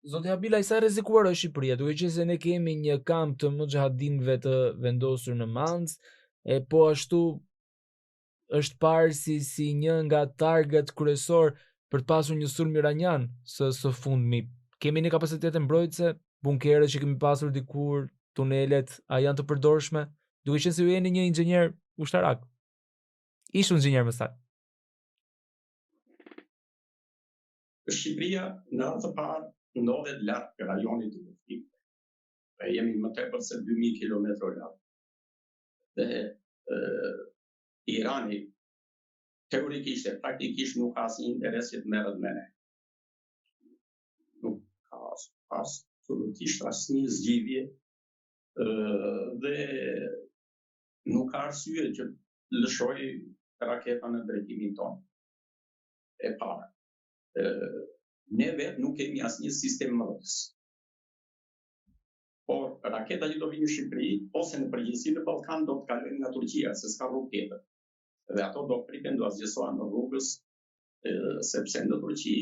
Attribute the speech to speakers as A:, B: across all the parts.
A: Zoti Habila, sa rrezikuar është Shqipëria, duke qenë se ne kemi një kamp të mujahadinëve të vendosur në Mancë, e po ashtu është parë si një nga target kryesor për të pasur një sulm iranian së fundmi. Kemi një kapacitete mbrojtëse, bunkerët që kemi pasur dikur, tunelet, a janë të përdorshme, duke qenë se ju jeni një inxhinier ushtarak. Ish inxhinier më saktë.
B: Shqipëria në anë të parë ndodhet larg rajonit të konfliktit. Jemi më tepër se 2000 kilometra larg. Dhe Irani teorikisht e praktikisht nuk ka asnjë interes që të merret me ne. Nuk ka absolutisht asnjë zgjidhje dhe nuk ka arsye që lëshoj raketa në drejtimin tonë. E para. Ne vetë nuk kemi asnjë sistem mbrojtës. Por raketa që do vinë në Shqipëri ose në përgjithësi në Ballkan do të kalojnë nga Turqia, se s'ka rrugë tjetër. Dhe ato do pripen, do zgjesohen në rrugës, sepse në Turqi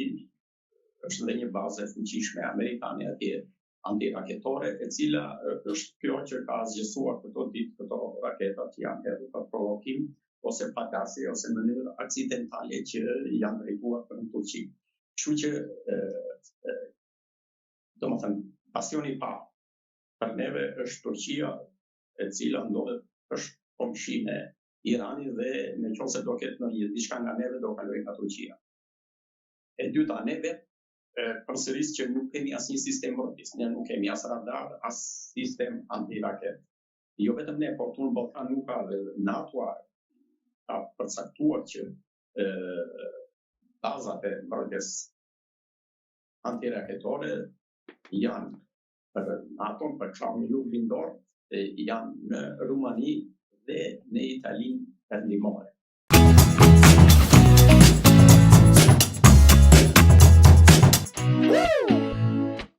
B: është dhe një bazë e fuqishme amerikane atje antiraketore, e cila është kjo që ka zgjesuar këto raketa që janë hedhur për provokim ose pakasi ose në mënyrë aksidentale që janë drejtuar për në Turqi. Kështu që domethënë pasioni i parë për neve është Turqia, e cila ndodhet është komshine Irani dhe në qoftë se do ketë ndonjë diçka nga neve do kalojë nga Turqia. E dyta, ne vetë përsëris që nuk kemi asnjë sistem mbrojtës, ne nuk kemi as radar, as sistem antiraket. Jo vetëm ne, por në Ballkan nuk ka dhe NATO ka përcaktuar që bazat e mbrojtjes antiraketore janë për NATO, për Krahun Lindor, janë në Rumani dhe në Italinë perëndimore.